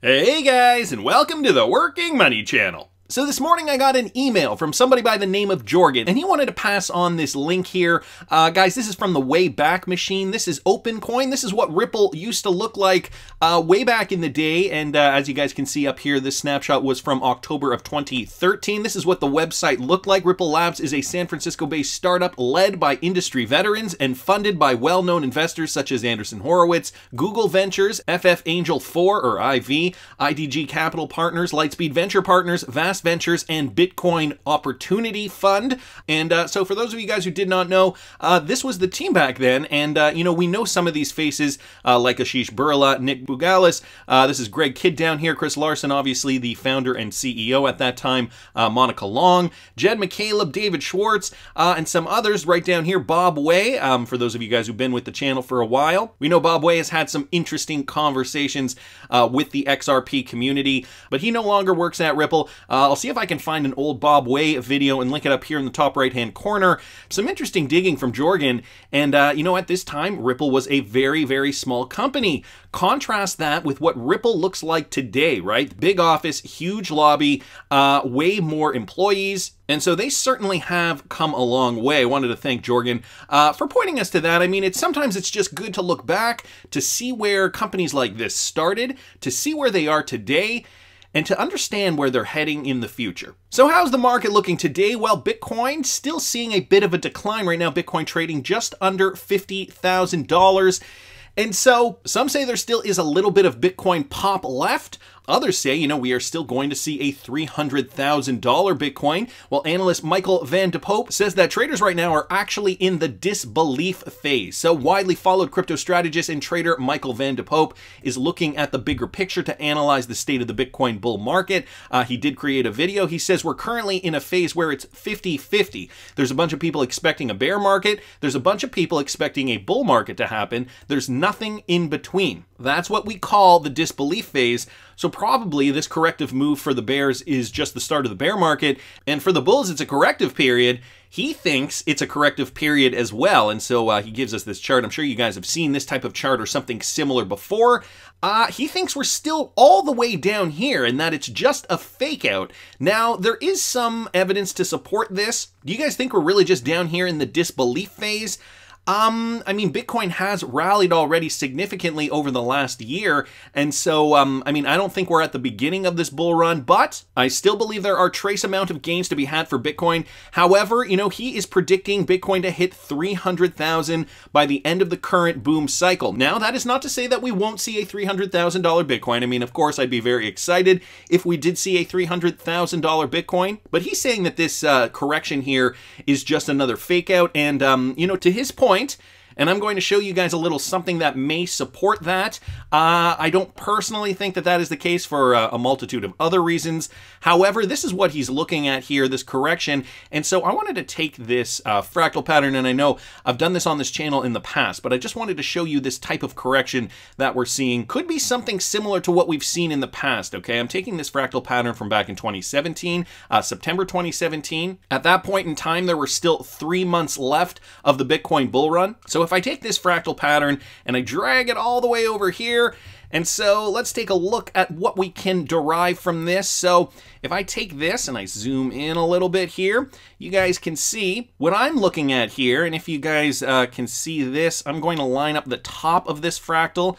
Hey guys, and welcome to the Working Money Channel. So this morning I got an email from somebody by the name of Jorgen, and he wanted to pass on this link here. Guys, this is from the Wayback Machine. This is OpenCoin. This is what Ripple used to look like way back in the day, and as you guys can see up here, this snapshot was from October of 2013. This is what the website looked like. Ripple Labs is a San Francisco-based startup led by industry veterans and funded by well-known investors such as Andreessen Horowitz, Google Ventures, FF Angel 4 or IV, IDG Capital Partners, Lightspeed Venture Partners, Vast Ventures, and Bitcoin Opportunity Fund. And so for those of you guys who did not know, this was the team back then, and you know, we know some of these faces like Ashish Burla, Nick Bougalis, this is Greg Kidd down here, Chris Larson, obviously the founder and CEO at that time, Monica Long, Jed McCaleb, David Schwartz, and some others right down here, Bob Way, for those of you guys who've been with the channel for a while. We know Bob Way has had some interesting conversations with the XRP community, but he no longer works at Ripple. I'll see if I can find an old Bob Way video and link it up here in the top right hand corner. Some interesting digging from Jorgen, and you know, at this time Ripple was a very small company. Contrast that with what Ripple looks like today, right? Big office, huge lobby, way more employees. And so they certainly have come a long way. I wanted to thank Jorgen for pointing us to that. I mean, sometimes it's just good to look back to see where companies like this started, to see where they are today, and to understand where they're heading in the future. So how's the market looking today? Well, Bitcoin still seeing a bit of a decline right now. Bitcoin trading just under $50,000. And so some say there still is a little bit of Bitcoin pop left. Others say, you know, we are still going to see a $300,000 Bitcoin, while analyst Michaël van de Poppe says that traders right now are actually in the disbelief phase. So widely followed crypto strategist and trader Michaël van de Poppe is looking at the bigger picture to analyze the state of the Bitcoin bull market. He did create a video. He says we're currently in a phase where it's 50-50. There's a bunch of people expecting a bear market. There's a bunch of people expecting a bull market to happen. There's nothing in between. That's what we call the disbelief phase. So probably this corrective move for the bears is just the start of the bear market, and for the bulls it's a corrective period. He thinks it's a corrective period as well, and so he gives us this chart. I'm sure you guys have seen this type of chart or something similar before. He thinks we're still all the way down here and that it's just a fake out. Now, there is some evidence to support this. Do you guys think we're really just down here in the disbelief phase? I mean, Bitcoin has rallied already significantly over the last year, and so, I mean, I don't think we're at the beginning of this bull run, but I still believe there are trace amount of gains to be had for Bitcoin. However, you know, he is predicting Bitcoin to hit 300,000 by the end of the current boom cycle. Now, that is not to say that we won't see a $300,000 Bitcoin. I mean, of course, I'd be very excited if we did see a $300,000 Bitcoin, but he's saying that this correction here is just another fake out, and, you know, to his point, and I'm going to show you guys a little something that may support that. I don't personally think that that is the case for a multitude of other reasons. However, this is what he's looking at here, this correction. And so I wanted to take this fractal pattern, and I know I've done this on this channel in the past, but I just wanted to show you this type of correction that we're seeing. Could be something similar to what we've seen in the past, okay? I'm taking this fractal pattern from back in 2017, September 2017. At that point in time, there were still 3 months left of the Bitcoin bull run. So if I take this fractal pattern and I drag it all the way over here, and so let's take a look at what we can derive from this. So if I take this and I zoom in a little bit here, you guys can see what I'm looking at here. And if you guys can see this, I'm going to line up the top of this fractal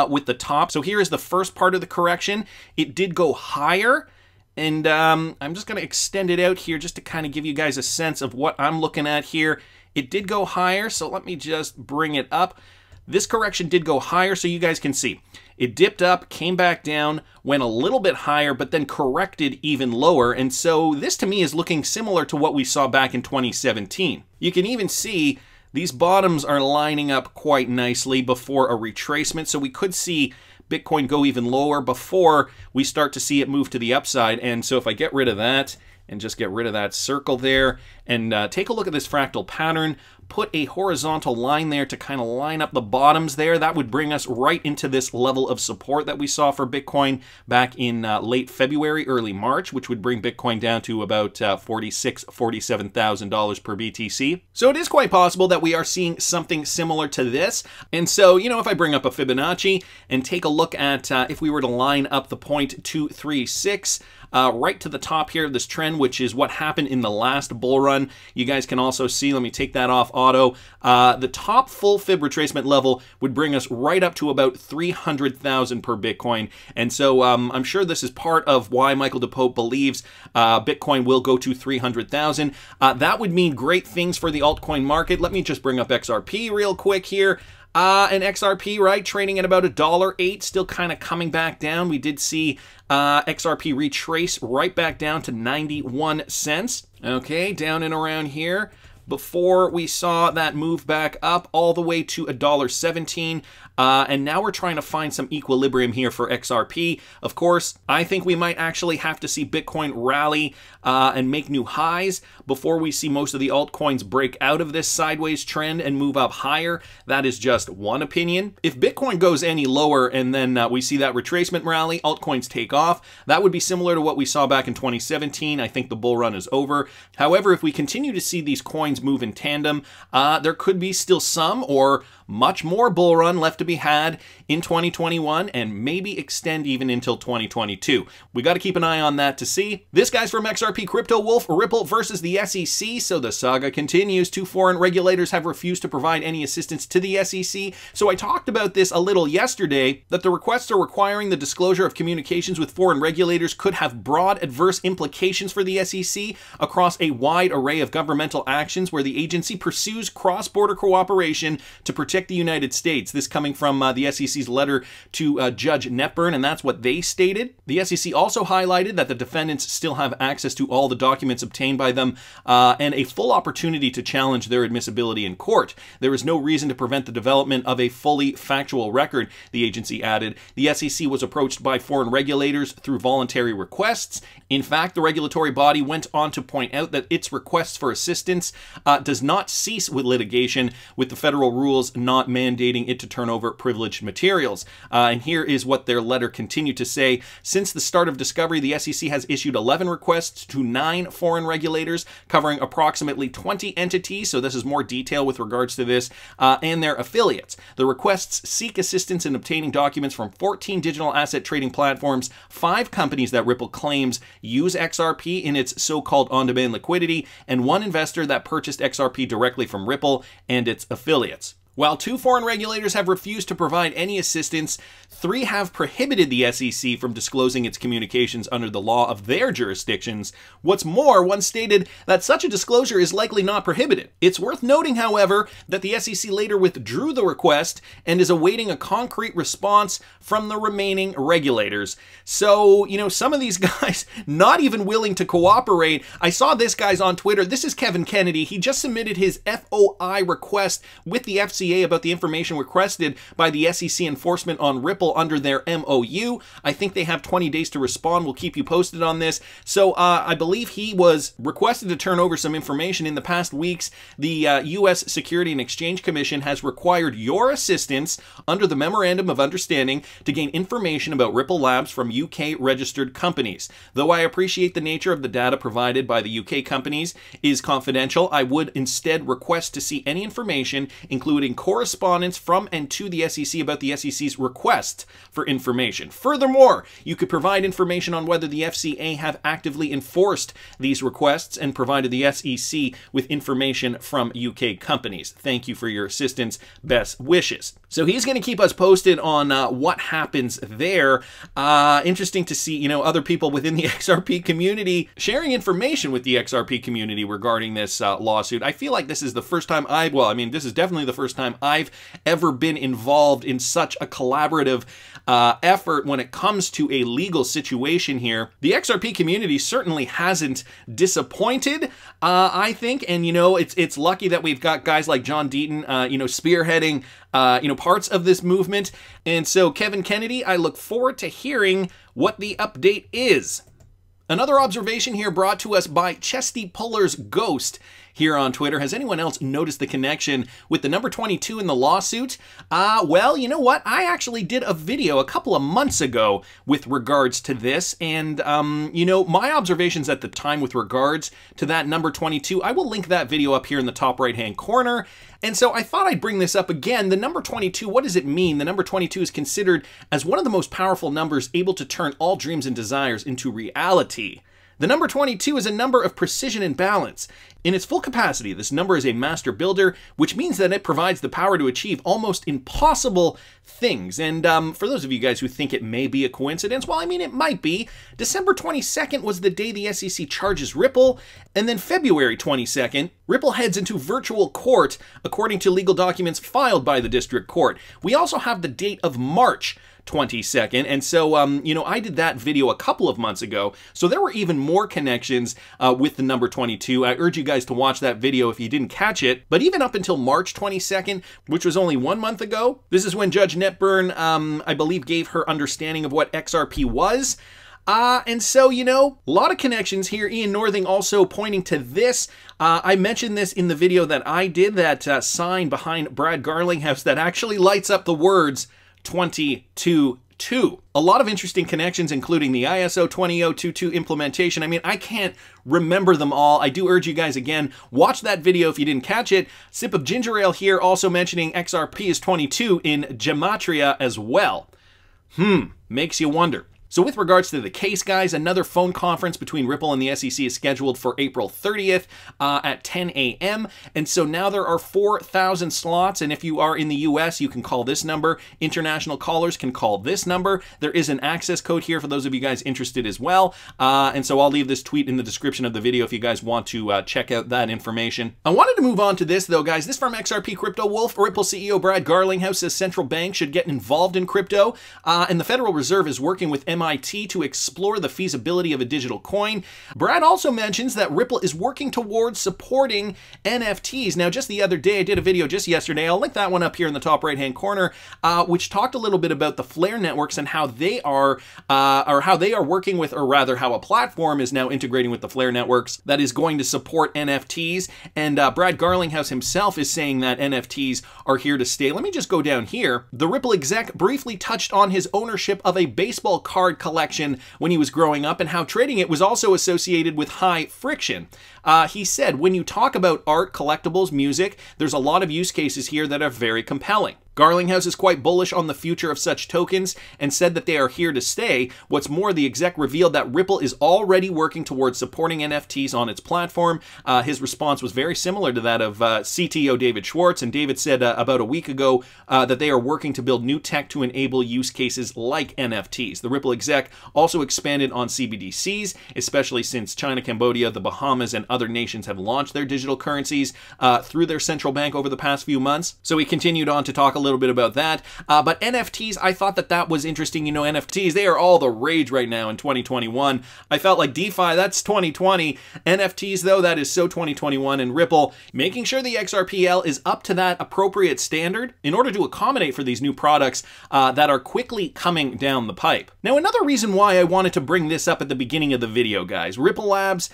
with the top. So here is the first part of the correction. It did go higher. And I'm just going to extend it out here just to kind of give you guys a sense of what I'm looking at here. It did go higher, so let me just bring it up. This correction did go higher, so you guys can see. It dipped up, came back down, went a little bit higher, but then corrected even lower. And so this to me is looking similar to what we saw back in 2017. You can even see these bottoms are lining up quite nicely before a retracement, so we could see Bitcoin go even lower before we start to see it move to the upside. And so if I get rid of that and just get rid of that circle there, and take a look at this fractal pattern. Put a horizontal line there to kind of line up the bottoms there. That would bring us right into this level of support that we saw for Bitcoin back in late February, early March, which would bring Bitcoin down to about $46,000, $47,000 per BTC. So it is quite possible that we are seeing something similar to this. And so, you know, if I bring up a Fibonacci and take a look at if we were to line up the 0.236 right to the top here of this trend, which is what happened in the last bull run. You guys can also see, let me take that off auto, the top full fib retracement level would bring us right up to about 300,000 per Bitcoin. And so I'm sure this is part of why Michael DePoppe believes Bitcoin will go to 300,000. That would mean great things for the altcoin market. Let me just bring up XRP real quick here. And XRP, right, trading at about $1.08, still kind of coming back down. We did see XRP retrace right back down to 91 cents. Okay, down and around here before we saw that move back up all the way to $1.17. And now we're trying to find some equilibrium here for XRP. Of course, I think we might actually have to see Bitcoin rally and make new highs before we see most of the altcoins break out of this sideways trend and move up higher. That is just one opinion. If Bitcoin goes any lower and then we see that retracement rally, altcoins take off, that would be similar to what we saw back in 2017. I think the bull run is over. However, if we continue to see these coins move in tandem, there could be still some or much more bull run left to be had in 2021 and maybe extend even until 2022. We got to keep an eye on that to see. This guy's from XRPCRYPTOWOLF, Ripple versus the SEC. So the saga continues. 2 foreign regulators have refused to provide any assistance to the SEC. So I talked about this a little yesterday, that the requests are requiring the disclosure of communications with foreign regulators could have broad adverse implications for the SEC across a wide array of governmental actions where the agency pursues cross-border cooperation to protect the United States. This coming from the SEC's letter to Judge Netburn, and that's what they stated. The SEC also highlighted that the defendants still have access to all the documents obtained by them and a full opportunity to challenge their admissibility in court. There is no reason to prevent the development of a fully factual record, the agency added. The SEC was approached by foreign regulators through voluntary requests. In fact, the regulatory body went on to point out that its requests for assistance does not cease with litigation, with the federal rules not mandating it to turn over privileged materials. And here is what their letter continued to say. Since the start of discovery, the SEC has issued 11 requests to 9 foreign regulators, covering approximately 20 entities, so this is more detail with regards to this, and their affiliates. The requests seek assistance in obtaining documents from 14 digital asset trading platforms, 5 companies that Ripple claims use XRP in its so-called on-demand liquidity, and 1 investor that purchased XRP directly from Ripple and its affiliates. While 2 foreign regulators have refused to provide any assistance, 3 have prohibited the SEC from disclosing its communications under the law of their jurisdictions. What's more, one stated that such a disclosure is likely not prohibited. It's worth noting, however, that the SEC later withdrew the request and is awaiting a concrete response from the remaining regulators. So, you know, some of these guys not even willing to cooperate. I saw this guy's on Twitter. This is Kevin Kennedy. He just submitted his FOI request with the FCA about the information requested by the SEC enforcement on Ripple under their MOU. I think they have 20 days to respond. We'll keep you posted on this. So I believe he was requested to turn over some information in the past weeks. The U.S. Security and Exchange Commission has required your assistance under the Memorandum of Understanding to gain information about Ripple Labs from UK registered companies. Though I appreciate the nature of the data provided by the UK companies is confidential, I would instead request to see any information, including correspondence from and to the SEC about the SEC's request for information. Furthermore, you could provide information on whether the FCA have actively enforced these requests and provided the SEC with information from UK companies. Thank you for your assistance. Best wishes. So he's going to keep us posted on what happens there. Interesting to see, you know, other people within the XRP community sharing information with the XRP community regarding this lawsuit. I feel like this is the first time this is definitely the first time I've ever been involved in such a collaborative effort when it comes to a legal situation here. The XRP community certainly hasn't disappointed, I think, and you know, it's lucky that we've got guys like John Deaton, you know, spearheading parts of this movement. And so, Kevin Kennedy, I look forward to hearing what the update is. Another observation here brought to us by Chesty Puller's Ghost here on Twitter. Has anyone else noticed the connection with the number 22 in the lawsuit? Well, you know what? I actually did a video a couple of months ago with regards to this, and, you know, my observations at the time with regards to that number 22, I will link that video up here in the top right-hand corner. And so I thought I'd bring this up again. The number 22, what does it mean? The number 22 is considered as one of the most powerful numbers able to turn all dreams and desires into reality. The number 22 is a number of precision and balance. In its full capacity, this number is a master builder, which means that it provides the power to achieve almost impossible things. And for those of you guys who think it may be a coincidence, well, I mean, it might be. December 22nd was the day the SEC charges Ripple, and then February 22nd, Ripple heads into virtual court, according to legal documents filed by the district court. We also have the date of March 22nd, and so, you know, I did that video a couple of months ago, so there were even more connections with the number 22. I urge you guys to watch that video if you didn't catch it, but even up until March 22nd, which was only 1 month ago, this is when Judge Netburn, I believe, gave her understanding of what XRP was. And so, you know, a lot of connections here. Ian Northing also pointing to this. I mentioned this in the video that I did, that sign behind Brad Garlinghouse that actually lights up the words 2022. A lot of interesting connections, including the ISO 20022 implementation. I mean, I can't remember them all. I do urge you guys, again, watch that video if you didn't catch it. Sip of Ginger Ale here, also mentioning XRP is 22 in gematria as well. Makes you wonder. So with regards to the case, guys, another phone conference between Ripple and the SEC is scheduled for April 30th at 10 a.m. And so now there are 4,000 slots. And if you are in the US, you can call this number. International callers can call this number. There is an access code here for those of you guys interested as well. And so I'll leave this tweet in the description of the video if you guys want to check out that information. I wanted to move on to this, though, guys. This from XRPCRYPTOWOLF. Ripple CEO Brad Garlinghouse says central banks should get involved in crypto. And the Federal Reserve is working with MIT to explore the feasibility of a digital coin. Brad also mentions that Ripple is working towards supporting NFTs. Now, just the other day, I did a video just yesterday, I'll link that one up here in the top right-hand corner, which talked a little bit about the Flare networks and how they are, working with, or rather how a platform is now integrating with the Flare networks that is going to support NFTs. And Brad Garlinghouse himself is saying that NFTs are here to stay. Let me just go down here. The Ripple exec briefly touched on his ownership of a baseball card collection when he was growing up and how trading it was also associated with high friction. He said, when you talk about art, collectibles, music, there's a lot of use cases here that are very compelling. Garlinghouse is quite bullish on the future of such tokens and said that they are here to stay. What's more, the exec revealed that Ripple is already working towards supporting NFTs on its platform. His response was very similar to that of CTO David Schwartz, and David said about a week ago that they are working to build new tech to enable use cases like NFTs. The Ripple exec also expanded on CBDCs, especially since China, Cambodia, the Bahamas, and other nations have launched their digital currencies through their central bank over the past few months. So he continued on to talk a little bit about that. But NFTs, I thought that that was interesting. You know, NFTs, they are all the rage right now in 2021. I felt like DeFi, that's 2020. NFTs, though, that is so 2021. And Ripple making sure the XRPL is up to that appropriate standard in order to accommodate for these new products that are quickly coming down the pipe. Now, another reason why I wanted to bring this up at the beginning of the video, guys, Ripple Labs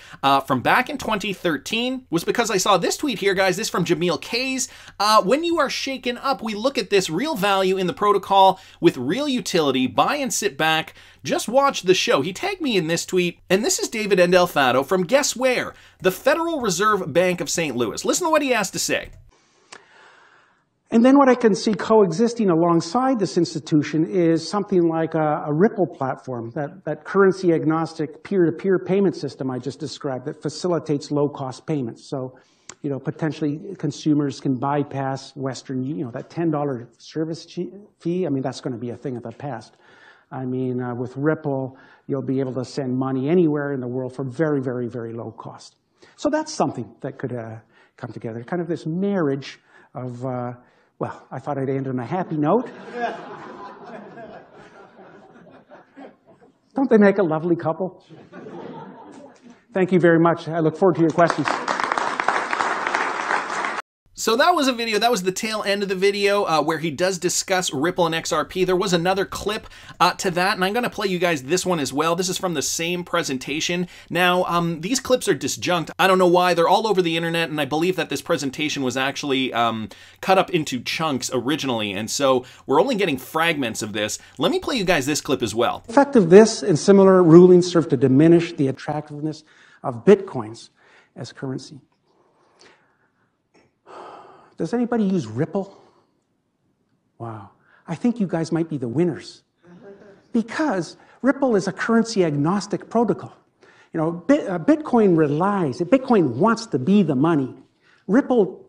from back in 2013 was because I saw this tweet here, guys, this from Jamil Kays. When you are shaken up, we look at this real value in the protocol with real utility, buy and sit back, just watch the show. He tagged me in this tweet, and this is David Endelfato from guess where? The Federal Reserve Bank of St. Louis. Listen to what he has to say. And then what I can see coexisting alongside this institution is something like a Ripple platform, that currency-agnostic peer-to-peer payment system I just described that facilitates low-cost payments. So, you know, potentially consumers can bypass Western, you know, that $10 service fee. I mean, that's going to be a thing of the past. I mean, with Ripple, you'll be able to send money anywhere in the world for very, very, very low cost. So that's something that could come together, kind of this marriage of, well, I thought I'd end on a happy note. Don't they make a lovely couple? Thank you very much. I look forward to your questions. So that was a video, that was the tail end of the video where he does discuss Ripple and XRP. There was another clip to that, and I'm going to play you guys this one as well. This is from the same presentation. Now, these clips are disjunct. I don't know why. They're all over the internet, and I believe that this presentation was actually cut up into chunks originally, and so we're only getting fragments of this. Let me play you guys this clip as well. The effect of this and similar rulings serve to diminish the attractiveness of Bitcoins as currency. Does anybody use Ripple? Wow. I think you guys might be the winners. Because Ripple is a currency agnostic protocol. You know, Bitcoin wants to be the money. Ripple,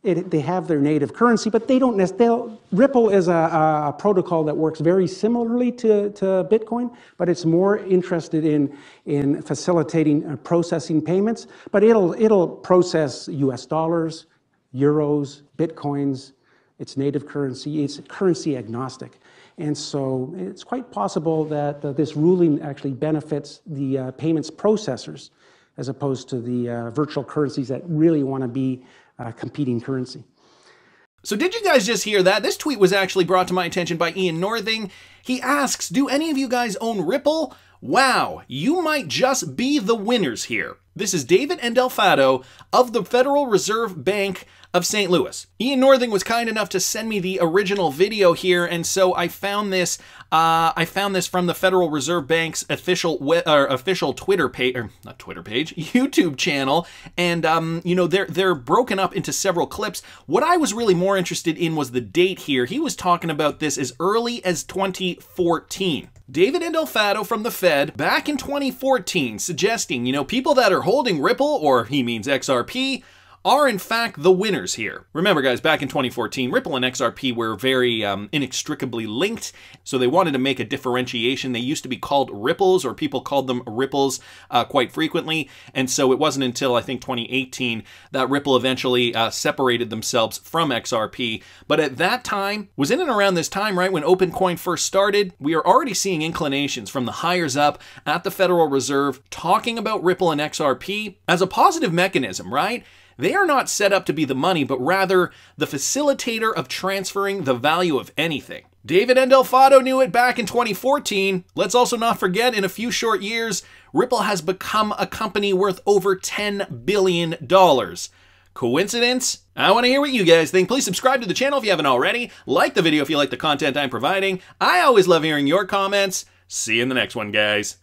they have their native currency, but they don't necessarily. Ripple is a protocol that works very similarly to Bitcoin, but it's more interested in facilitating processing payments. But it'll process US dollars, euros, bitcoins, its native currency, it's currency agnostic. And so it's quite possible that this ruling actually benefits the payments processors as opposed to the virtual currencies that really want to be competing currency. So did you guys just hear that? This tweet was actually brought to my attention by Ian Northing. He asks, do any of you guys own Ripple? Wow, you might just be the winners here. This is David Endelfado of the Federal Reserve Bank of St. Louis. Ian Northing was kind enough to send me the original video here, and so I found this. From the Federal Reserve Bank's official Twitter page, or not Twitter page, YouTube channel, and you know, they're broken up into several clips. What I was really more interested in was the date here. He was talking about this as early as 2014. David Endelfado from the Fed back in 2014 suggesting, you know, people that are holding Ripple, or he means XRP, are in fact the winners here. Remember guys, back in 2014, Ripple and XRP were very inextricably linked, so they wanted to make a differentiation. They used to be called ripples, or people called them ripples quite frequently, and so it wasn't until I think 2018 that Ripple eventually separated themselves from XRP. But at that time, was in and around this time, right, when OpenCoin first started, we are already seeing inclinations from the hires up at the Federal Reserve talking about Ripple and XRP as a positive mechanism, right? They are not set up to be the money, but rather the facilitator of transferring the value of anything. David Endelfado knew it back in 2014. Let's also not forget, in a few short years, Ripple has become a company worth over $10 billion. Coincidence? I want to hear what you guys think. Please subscribe to the channel if you haven't already. Like the video if you like the content I'm providing. I always love hearing your comments. See you in the next one, guys.